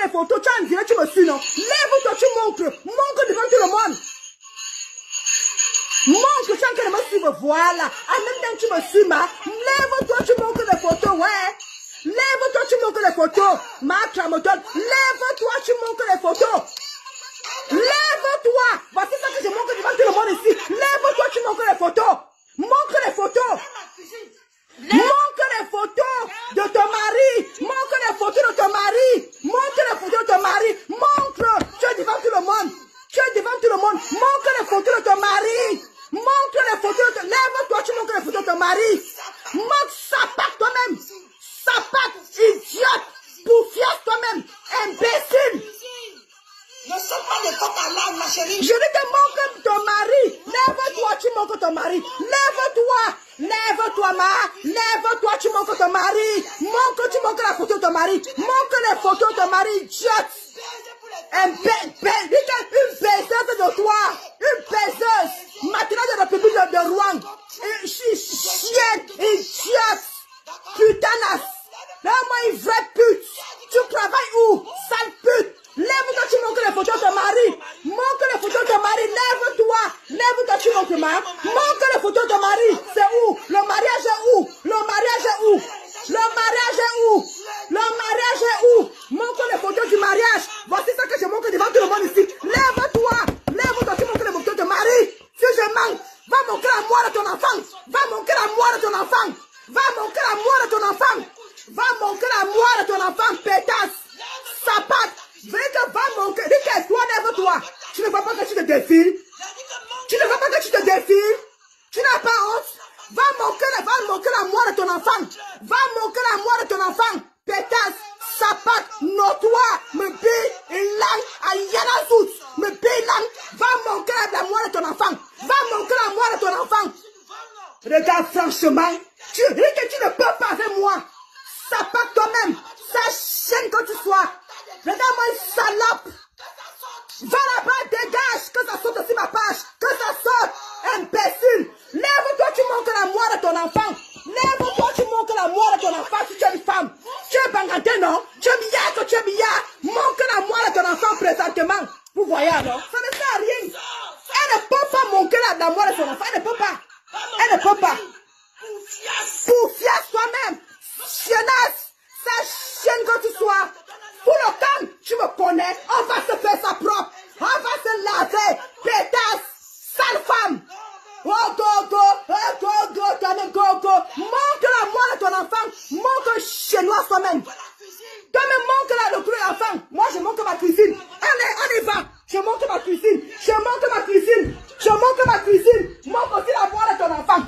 les photos, tu as un direct, tu me suis, non? Lève-toi, tu montres. Montre devant tout le monde. Montre, tu es en train de me suivre, voilà. En même temps que tu me suis, lève-toi, tu montres les photos, ouais. Lève-toi, tu montres les photos. Ma tramotonne, lève-toi, tu montres les photos. Lève-toi. Voici ça que je montre devant tout le monde ici. Lève-toi, tu montres les photos. Montre les photos. Montre les photos de ton mari. Montre les photos de ton mari. Montre les photos de ton mari. Montre. Tu es devant tout le monde. Tu es devant tout le monde. Montre les photos de ton mari. Montre les photos de ton... Lève-toi, tu montres les photos de ton mari. Montre ça par toi-même. Sapate, idiote, bouffiasse toi-même, imbécile. Ne saute pas de coq à l'âne, ma chérie. Je dis que montre ton mari. Lève-toi, tu montres ton mari. Lève-toi. Lève-toi, lève-toi, tu montres ton mari. Montre, tu montres la photo de ton mari. Montre les photos de ton mari, idiote. Une baiseuse de toi. Une baiseuse. Maintenant de la République de Rouen. Une chienne, idiote. Putanas. Donne-moi une vraie pute. Tu travailles où? Sale pute. Lève-toi, tu montres les photos de ton mari. Montre les photos de ton mari. Lève-toi. Lève-toi, tu montres ma. Montre les photos de ton mari. C'est où? Le mariage est où? Le mariage est où? Le mariage est où? Le mariage est où? Montre les photos du mariage. Voici ça que je montre devant tout le monde ici. Lève-toi. Lève-toi, tu montres les photos de ton mari. Si je manque, va montrer la mort de ton enfant. Va montrer la mort de ton enfant. Va montrer la mort de ton enfant. Va montrer la mort de ton enfant, pétasse. Sapate. Va montrer. Dis que toi, lève-toi. Tu ne vois pas que tu te défiles. Tu ne vois pas que tu te défiles. Tu n'as pas honte. Va montrer la mort de ton enfant. Va montrer la mort de ton enfant. Pétasse. Sapate. Notoire. Me paye une langue. À Yanazout. Me paye une langue. Va montrer la mort de ton enfant. Va montrer la mort de ton enfant. Regarde franchement. Tu dis que tu ne peux pas avec moi. Sapate toi-même. Sache que tu sois. Regarde-moi une salope. Va là-bas, dégage. Que ça saute sur ma page. Que ça saute. Imbécile. Lève-toi, tu montres la mort de ton enfant. Lève-toi, tu montres la mort de ton enfant si tu es une femme. Tu es banganté, non? Tu es billard, que tu es billard. Montre la mort de ton enfant présentement. Vous voyez, non? Ça ne sert à rien. Elle ne peut pas montrer la mort de son enfant. Elle ne peut pas. Elle ne peut pas. Bouffiasse toi-même. Chienasse. Ça chienne que tu sois. Pour le camp, tu me connais. On va se faire ça propre. On va se laver. Pétasse. Sale femme. Oh, go, go. Oh, go, go. Go, go. Montre la mort de ton enfant. Montre chinois toi-même. Toi-même, montre le cru enfant. Moi, je montre ma cuisine. Allez, on y va. Je montre ma cuisine. Je montre ma cuisine. Je montre ma cuisine. Montre aussi la mort de ton enfant.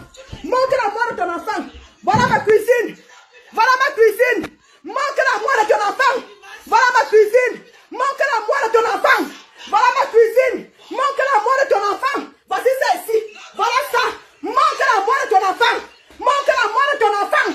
Montre la mort de ton enfant. Voilà ma cuisine. Voilà ma cuisine. Montre la mort de ton enfant. Voilà ma cuisine. Montre la mort de ton enfant. Voilà ma cuisine. Montre la mort de ton enfant. Voici ça ici. Voilà ça. Montre la mort de ton enfant. Montre la mort de ton enfant.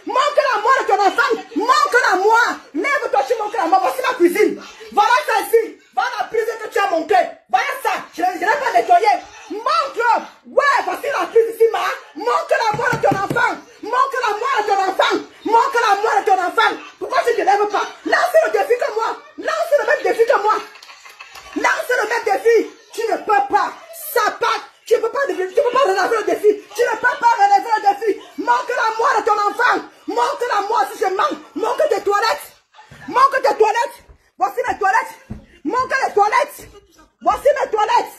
Montre la mort de ton enfant. Montre la mort. Lève-toi, tu montres la mort. Voici ma cuisine. Voilà ça ici. Voilà la prise que tu as montée. Voilà ça. Je ne l'ai pas nettoyé. Montre. Ouais, voici la prise ici, ma. Montre la mort de ton enfant. Montre la mort de ton enfant. Montre la mort de ton enfant. Pourquoi tu ne te lèves pas? Lance le défi que moi. Lance le même défi que moi. Lance le même défi. Tu ne peux pas. Sapate. Tu ne peux pas relever le défi. Tu ne peux pas relever le défi. Montre la mort de ton enfant. Montre la mort si je manque. Montre tes toilettes. Montre tes toilettes. Voici mes toilettes. Montre les toilettes. Voici mes toilettes.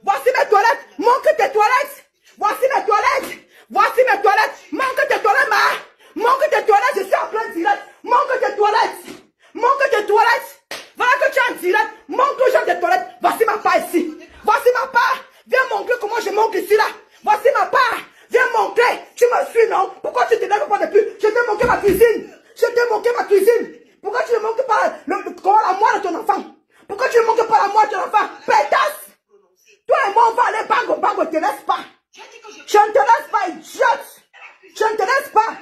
Voici mes toilettes. Montre tes toilettes. Voici mes toilettes. Voici mes toilettes. Montre tes toilettes, ma. Montre tes toilettes. Je suis en plein direct. Montre tes toilettes. Montre tes toilettes. Voilà que tu es en direct. Montre aux gens tes toilettes. Voici ma part ici. Voici ma part. Viens montrer comment je monte ici là. Voici ma part. Viens montrer. Tu me suis, non? Pourquoi tu ne te lèves pas depuis? Je t'ai montré ma cuisine. Je t'ai montré ma cuisine. Pourquoi tu ne montres pas la mort de ton enfant? Pourquoi tu ne montres pas la mort de ton enfant? Pétasse. Toi et moi, on va aller bango, bango, ne te laisse pas. Je ne te laisse pas, idiote. Je ne te laisse pas.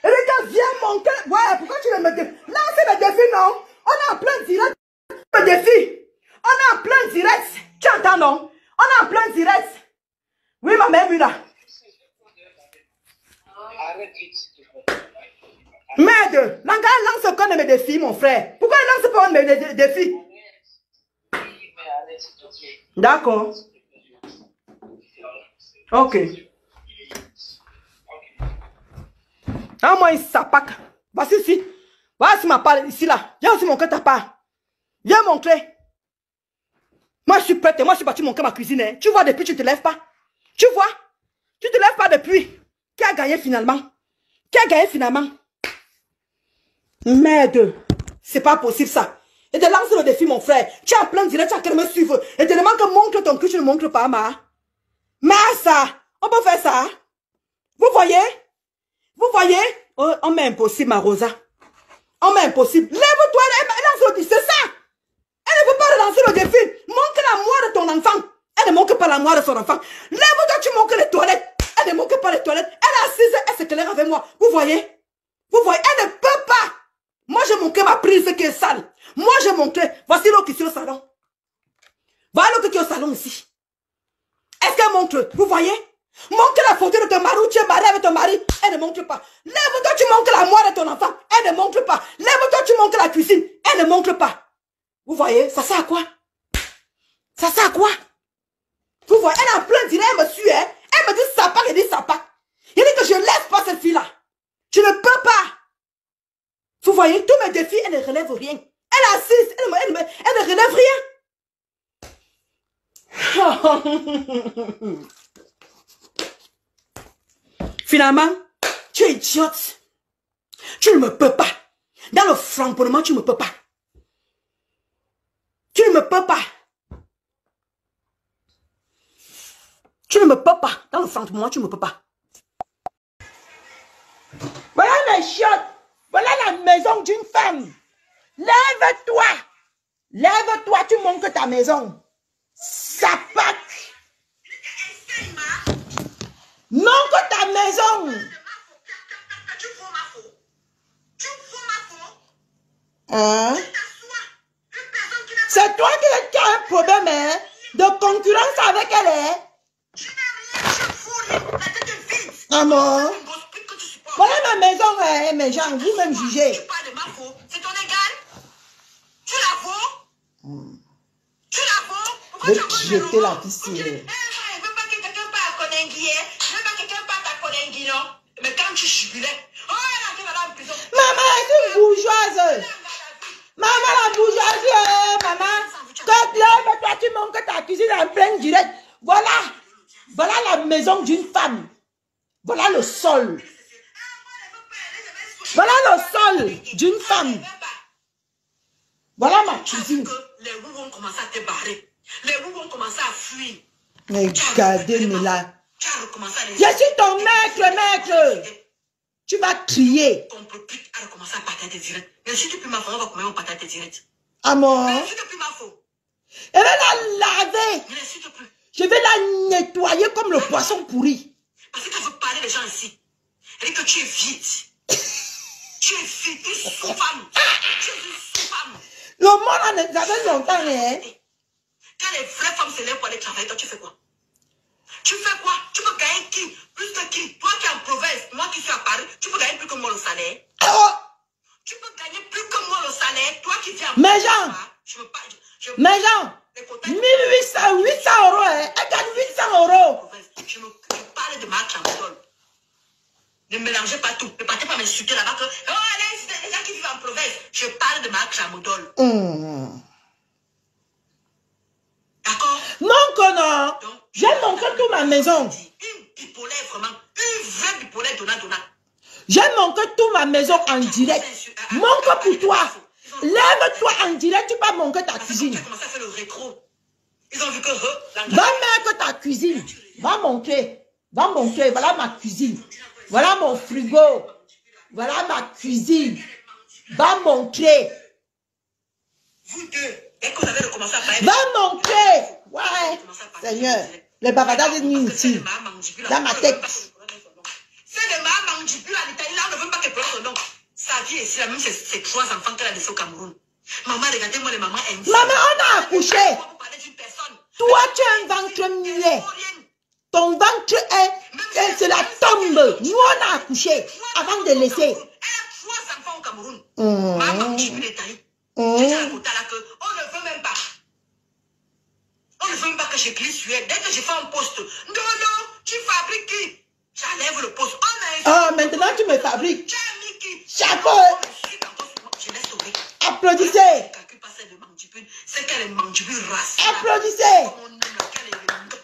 Et les gars, viens montrer. Ouais, pourquoi tu ne me dis? Là, c'est le défi, non? On est en plein direct. Le défi. On est en plein direct. Tu entends, non? On est en plein direct. Oui, ma mère, oui, là. Merde, l'engagement lance aucun de mes défis, mon frère. Pourquoi ne lance pas mes défis. D'accord. Ok. Ah, moi, il s'apaque. Voici ici. Voici ma part ici, là. Viens aussi montrer ta part. Viens montrer. Moi, je suis prête et moi, je suis parti montrer ma cuisine. Hein. Tu vois, depuis, tu ne te lèves pas. Tu vois? Tu ne te lèves pas depuis. Qui a gagné finalement? Qui a gagné finalement? Merde. C'est pas possible, ça. Et te lance le défi, mon frère. Tu es en plein direct, tu as qu'à me suivre. Et te demande que montre ton cul, tu ne montres pas, ma. Mais ça, on peut faire ça. Vous voyez? Vous voyez? Oh, on met impossible, ma Rosa. On met impossible. Lève-toi, lance le défi, c'est ça. Elle ne veut pas relancer le défi. Montre la mort de ton enfant. Elle ne montre pas la mort de son enfant. Lève-toi, tu montres les toilettes. Elle ne montre pas les toilettes. Elle est assise, elle s'éclaire avec moi. Vous voyez? Vous voyez? Elle ne peut pas. Moi, j'ai montré ma prise qui est sale. Moi, j'ai montré. Voici l'autre ici au salon. Voilà l'autre qui est au salon ici. Est-ce qu'elle montre? Vous voyez? Montre la photo de ton mari où tu es marié avec ton mari. Elle ne montre pas. Lève-toi, tu montres la mort de ton enfant. Elle ne montre pas. Lève-toi, tu montres la cuisine. Elle ne montre pas. Vous voyez? Ça sert à quoi? Ça sert à quoi? Vous voyez? Elle est en plein direct, elle me suit. Hein? Elle me dit ça part, elle dit ça part. Il dit que je ne laisse pas cette fille-là. Je ne peux pas. Vous voyez? Tous mes défis, elle ne relève rien. Elle est assise, elle ne relève rien. Finalement, tu es idiote. Tu ne me peux pas. Dans le framponnement, tu ne me peux pas. Tu ne me peux pas. Tu ne me peux pas. Dans le framponnement, tu ne me peux pas. Voilà mes chiottes. Voilà la maison d'une femme. Lève-toi. Lève-toi, tu montres ta maison. Sapac. Montre ta maison. Hein? C'est toi qui as un problème hein, de concurrence avec elle. Hein? Ah non? Voilà ma maison, hein, mes gens, vous-même jugez. Tu parles de ma faute, c'est ton égal. Tu la vaux? Tu la vaux? Pourquoi tu as jeter la piscine. Je ne veux pas que quelqu'un parle à Konengi, hein? Je ne veux pas que quelqu'un parle à Konengi, non? Mais quand tu jubilais, oh, elle a été en prison. Maman est une bourgeoise. Maman la bourgeoisie, maman. Lève-toi, tu montres ta cuisine en pleine direct. Voilà. Voilà la maison d'une femme. Voilà le sol. Voilà le sol d'une femme. Voilà ma cuisine. Les roues vont commencer à te barrer. Les roues vont commencer à fuir. Regardez-moi là. Tu as recommencé à les... Je suis ton maître. Tu vas crier. Ton propriétaire a recommencé à partager tes directs. Mais si tu peux m'avoir, on va combien on partage tes directs. Ah mon. Mais si tu peux m'avoir. Elle va la laver. Mais si tu peux. Je vais la nettoyer comme le poisson pourri. Parce que tu veux parler des gens ici. Elle dit que tu es vide. Tu es vide, une sous-femme. Tu es une sous-femme. Le monde en avait longtemps, hein. Quand les vraies femmes se lèvent pour aller travailler, toi, tu fais quoi? Tu fais quoi? Tu peux gagner qui? Plus que qui? Toi qui es en province, moi qui suis à Paris, tu peux gagner plus que moi le salaire. Oh. Tu peux gagner plus que moi le salaire. Toi qui viens en Mais province. Jean. Je veux pas. Mais Jean. 1800, 800 euros, hein. Elle gagne 800 euros. Je parle de Marc Chamoudol. Ne mélangez pas tout. Ne partez pas m'insulter là-bas que. Oh, les gens qui vivent en province. Je parle de Marc Chamoudol. D'accord? Non, que non. J'ai montré toute ma maison. Une bipolaire, vraiment. Une vraie bipolaire donnant. J'ai montré toute ma maison en direct. Montre pour toi. Lève-toi en direct, tu vas montrer ta cuisine. Tu as commencé à faire le rétro. Ils ont vu que... Va mettre ta cuisine. Va montrer. Va montrer. Voilà ma cuisine. Voilà mon frigo. Voilà ma cuisine. Va montrer. Vous deux, dès que vous avez recommencé à parler... Va montrer. Ouais. Seigneur. Les babadas sont inutiles. Dans ma tête. C'est le maman mandibule en Italie. Là, on ne veut pas qu'elle prononce son nom. Sa vie est ici, même ses 3 enfants qu'elle a laissés au Cameroun. Maman, regardez-moi les mamans infimes. Maman, on a accouché. Toi, tu as un ventre muet. Ton ventre est... C'est la tombe. Nous, on a accouché avant de laisser. Elle a 3 enfants au Cameroun. Maman mandibule en Italie. Tu dis à côté là que on ne veut même pas. On ne veut même pas que je glisse sur elle. Dès que je fais un poste, non, tu fabriques qui? J'enlève le poste. Maintenant tu me fabriques. Tu as mis qui? Chapeau. Je l'ai sauvé. Applaudissez. C'est qu'elle est mandibule racine. Applaudissez.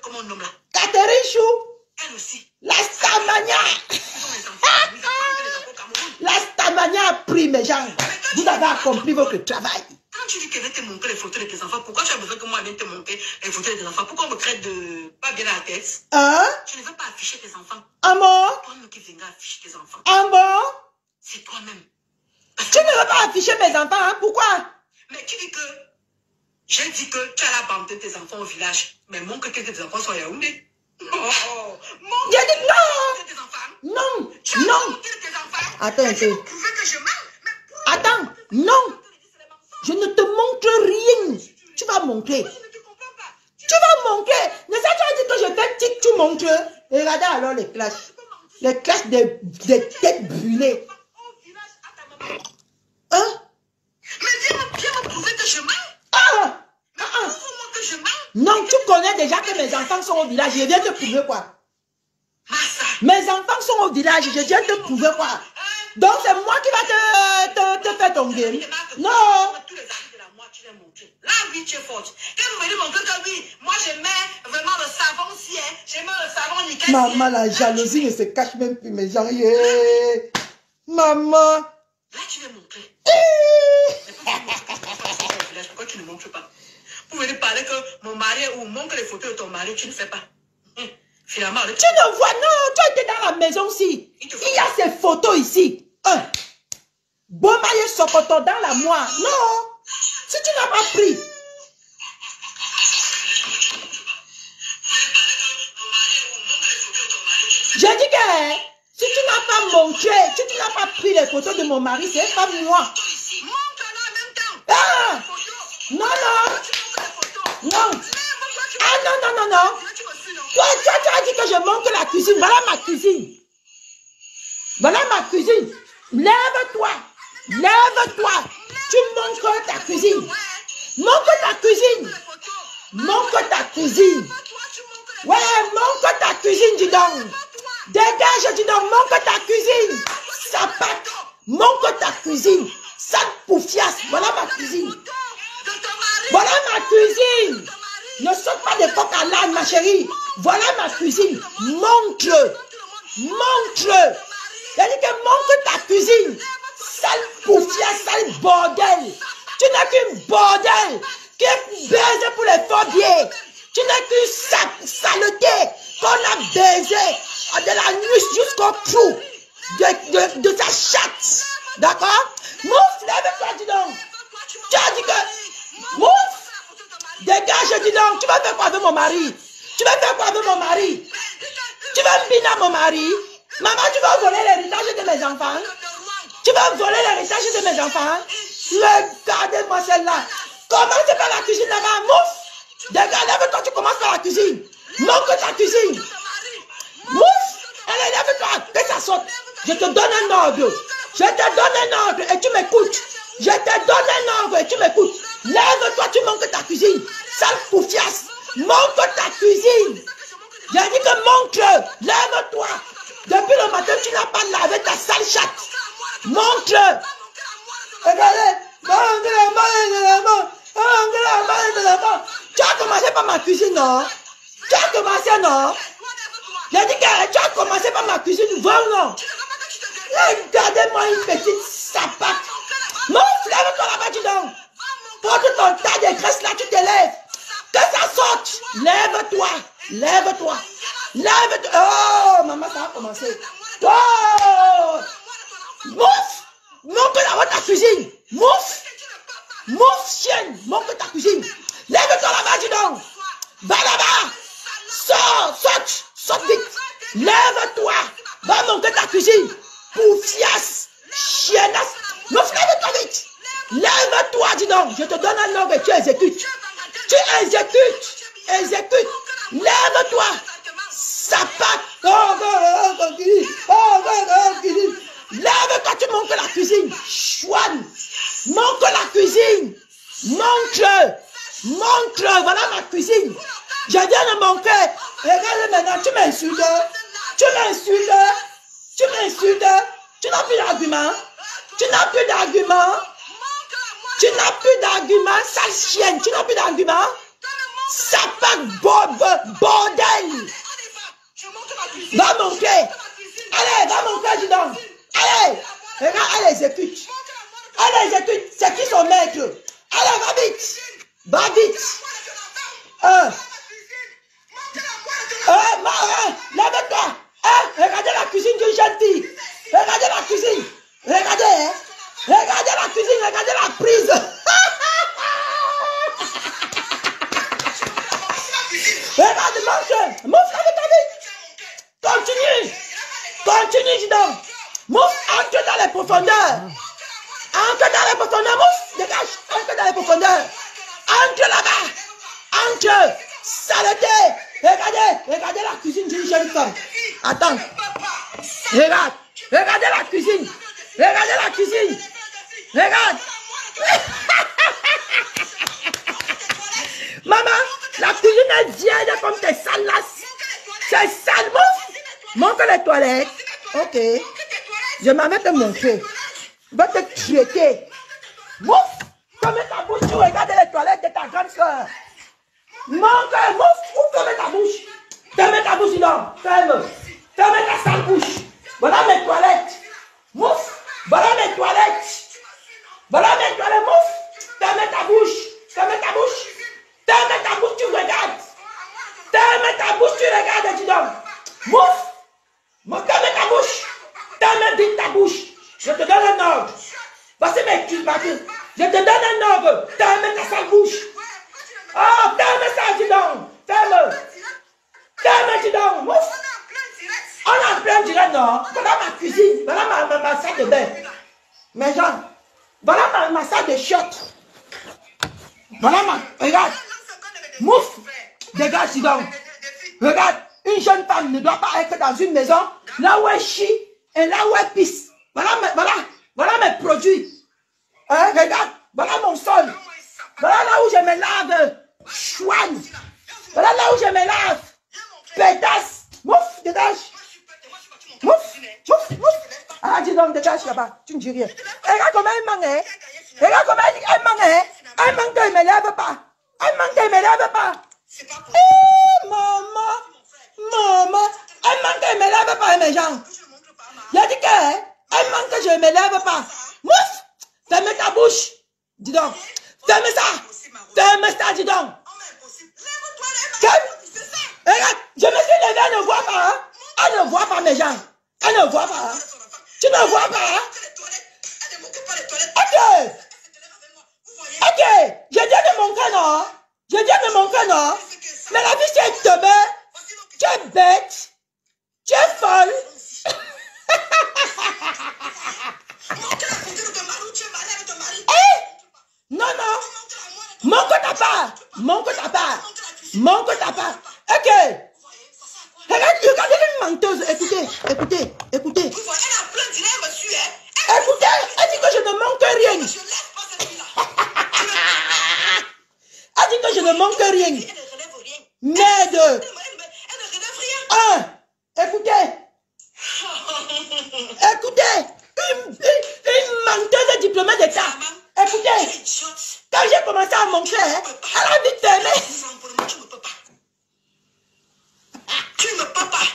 Comment on nomme là? Catherine Chou. Elle aussi. La Stamania. La Stamania a pris mes gens. Vous avez accompli votre travail. Quand tu dis qu'elle vient te montrer les photos de tes enfants, pourquoi tu as besoin que moi vienne te montrer les photos de tes enfants? Pourquoi on me crée de pas bien à la tête? Tu ne veux pas afficher tes enfants. Amor. C'est toi-même qui viendras afficher tes enfants. Amor. C'est toi-même. Tu ne veux pas afficher mes enfants, hein? Pourquoi? Mais tu dis que j'ai dit que tu as abandonné tes enfants au village. Mais montre que tes enfants sont à Yaoundé. J'ai dit non. Non. Non. Attends un peu. Attends. Non. Je ne te montre rien. Tu vas montrer. Tu vas montrer. Ne sais tu as dit que je fais tic, tu montres. Et regardez alors les clashs. Les clashs des têtes brûlées. Hein? Mais viens me prouver que je mens. Prouve-moi que je mens. Non, tu connais déjà que mes enfants sont au village. Je viens te prouver quoi? Mes enfants sont au village. Je viens te prouver quoi? Donc c'est moi qui va te faire ton game. Non. Tous les amis de la moi, tu les montres. Là, oui, tu es forte. Quand vous venez montrer que oui, moi je mets vraiment le savon si, je mets le savon nickel. Maman, la jalousie ne se cache même plus, mes gens. Yeah. Maman. Là, tu les montres. Pourquoi tu ne montres pas? Vous venez parler que mon mari ou montre les photos de ton mari, tu ne fais pas. Finalement, tu ne vois, non, tu étais dans la maison aussi. Il y a ces photos ici. Bomaye Sokoto dans la moire. Non, si tu n'as pas pris. J'ai dit que si tu n'as pas montré, si tu n'as pas pris les photos de mon mari, c'est pas moi. Ah, non, non. Non. Ah, non. Toi, tu as dit que je montre la cuisine. Voilà ma cuisine. Voilà ma cuisine. Lève-toi. Lève-toi. Tu montres ta cuisine. Montre ta cuisine. Montre ta cuisine. Ouais, montre ta cuisine, dis donc. Dégage, dis donc, montre ta cuisine. Sapate. Montre ta cuisine. Sale poufiasse. Voilà ma cuisine. Voilà ma cuisine. Ne saute pas des coques à l'âne, ma chérie. Voilà ma cuisine. Montre. Montre. C'est-à-dire que montre ta cuisine. Sale poufiasse, sale bordel. Tu n'es qu'une bordel. Qui est baisé pour les phobies. Tu n'es qu'une saleté qu'on a baisé de la nuit jusqu'au cou de ta chatte. D'accord? Mouf, lève-toi, dis donc. Tu as dit que... Mouf. Dégage, dis donc. Tu vas faire quoi avec mon mari? Tu vas faire quoi avec mon mari? Tu vas me biner mon mari? Maman, tu vas voler l'héritage de mes enfants? Tu vas voler l'héritage de mes enfants? Regardez-moi celle-là. Commence par la cuisine là-bas. Mouf. Dégage, lève-toi, tu commences par la cuisine. Montre ta cuisine. Mouf. Allez, lève-toi. Que ça saute. Je te donne un ordre. Je te donne un ordre et tu m'écoutes. Je te donne un ordre et tu m'écoutes. Lève-toi, tu montres ta cuisine. Sale poufiasse. Montre ta cuisine. J'ai dit que montre. Lève-toi. Depuis le matin, tu n'as pas lavé ta sale chatte. Montre. Regardez. Tu as commencé par ma cuisine, non? Tu as commencé, non? J'ai dit que tu as commencé par ma cuisine, va ou non? Regardez-moi une petite sapate. Mon lève-toi là-bas, dis donc. Porte ton tas de graisse là, tu te lèves. Que ça saute. Lève-toi. Lève-toi. Lève-toi. Oh, maman, ça a commencé. Oh. Mouf. Montre là-bas ta cuisine. Mouf. Mouf, chienne. Montre ta cuisine. Lève-toi là-bas, dis donc. Va là-bas. Sors, saute. Saute vite. Lève-toi. Va montrer ta cuisine. Poufiasse. Chiennasse. Mouf, lève-toi vite. Lève-toi, dis donc. Je te donne un ordre et tu exécutes. Tu exécutes. Exécute. Lève-toi. Sapate. Lève-toi, tu montes la cuisine. Chouane. Montre la cuisine. Montre. Voilà ma cuisine. Je viens de montrer. Regarde maintenant, tu m'insultes. Tu n'as plus d'argument. Tu n'as plus d'argument, sale chienne. Tu n'as plus d'argument. Sapac bordel. Va montrer. Allez, va montrer, dis donc. Allez, regarde, elle exécute. C'est qui son maître? Allez, va vite. Lève-toi. Regardez la cuisine d'une jeune fille. Regardez la cuisine. Regardez la cuisine. Regardez la prise. Regarde, monte avec ta vie. Continue, dis donc. Monte, entre dans les profondeurs. Monte, dégage. Entre dans les profondeurs. Entre là-bas. Saleté. Regardez la cuisine d'une jeune femme. Attends. Regardez la cuisine. Regarde. Maman, la cuisine est vieille comme tes salasses. C'est sale. Montre les toilettes. Ok. Je m'en vais te montrer. Je vais te traiter. Mouf. Ferme ta bouche. Tu regardes les toilettes de ta grande soeur. Mouf. Ferme ta bouche. Ferme ta bouche, sinon. Ferme ta sale bouche. Voilà mes toilettes. Mouf. Voilà mes toilettes. Mouf. Ferme ta bouche. Tu regardes. Tu regardes, dis donc. Mouf. Ferme ta bouche. Ferme vite ta bouche. Je te donne un ordre. Voici mes petits papiers. Je te donne un ordre. Ferme ta sale bouche. Oh, ferme ça, dis donc. Ferme, dis donc. Mouf. On est en plein direct, non? Voilà ma cuisine. Voilà ma salle de bain. Mes gens. Voilà ma salle de chiottes. Regarde. Mouf. Dégage, dis donc. Regarde. Une jeune femme ne doit pas être dans une maison là où elle chie et là où elle pisse. Voilà mes produits. Regarde. Voilà mon sol. Voilà là où je me lave. Chouane. Voilà là où je me lave. Pétasse. Mouf. Dégage. Mouf. Ah, dis donc, dégage là-bas. Tu ne dis rien. Regarde comment elle manque. Elle manque, elle ne me lève pas. Maman. Elle manque, elle ne me lève pas, mes gens. Il a dit qu'elle manque, je ne me lève pas. Mouf. Ferme ta bouche. Dis donc. Ferme ça, dis donc. Regarde, je me suis levé, elle ne voit pas. Elle ne voit pas, mes gens. Elle ne voit pas. Tu ne vois pas. Ok. Je viens de montrer, non? Mais la vie, c'est tombée. Tu es bête. Tu es folle. Non. Montre ta part. Ok. Regardez une menteuse. Écoutez. Écoutez, elle dit que je ne manque rien. Elle dit que je ne manque rien. Merde. Écoutez. Une menteuse diplômée d'État. Écoutez. Quand j'ai commencé à montrer, elle a vite fermé. Tu ne peux pas.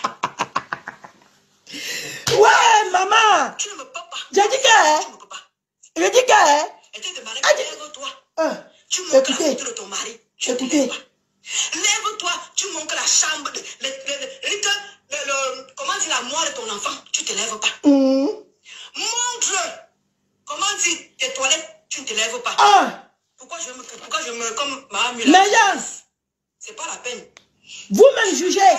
Ouais, maman. Tu ne me peux pas. J'ai dit que. Tu montres la photo de ton mari. Écoutez. Lève-toi, tu montres la chambre, comment dire la moelle de ton enfant, tu ne te lèves pas. Montre, comment dire tes toilettes, tu ne te lèves pas. Pourquoi je me comme ma amie là. Mais c'est pas la peine. Vous-même jugez.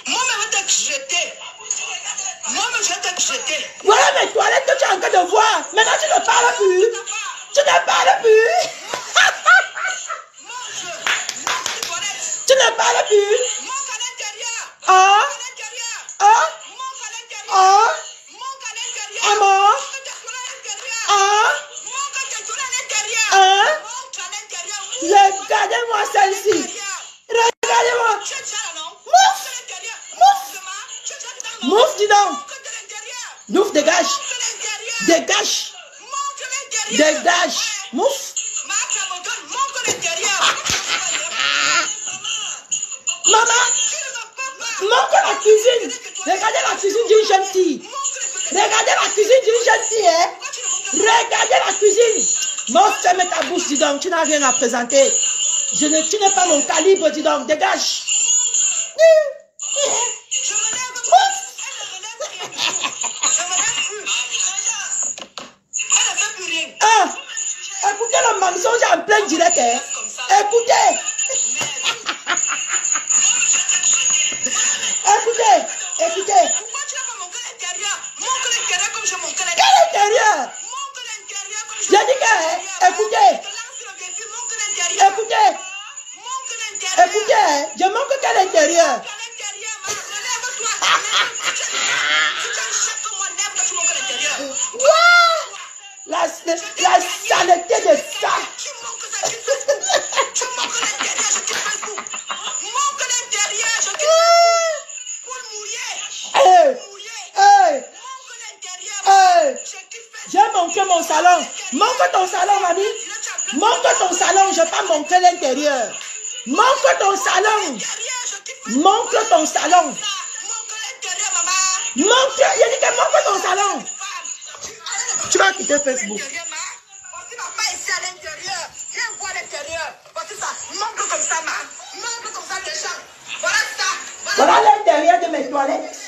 Moi-même, je vais te jeter. Voilà mes toilettes que tu es en train de voir. Maintenant, tu ne parles plus. Tu ne parles plus. Tu ne parles plus. Dégage. Dégage. Mouf. Maman, montre la cuisine. Regardez la cuisine d'une jeune fille. Regardez la cuisine d'une jeune fille. Hein? Regardez la cuisine. Non, ferme ta bouche, dis donc. Tu n'as rien à présenter. Tu n'es pas mon calibre, dis donc. Dégage. Écoutez le mensonge en plein direct. Hein? Écoutez. Écoutez. Pourquoi tu n'as pas montré l'intérieur? Montre l'intérieur comme je montre l'intérieur. Quel intérieur? Montre l'intérieur comme je J'ai dit que, écoutez. Écoutez, je manque quel intérieur? La saleté de ça. J'ai manqué mon salon. Montre ton salon, mamie. Montre ton salon, je n'ai pas montré l'intérieur. Montre ton salon. Montre ton salon. Montre, il a dit que montre ton salon. Tu vas quitter Facebook. Voilà l'intérieur de mes toilettes.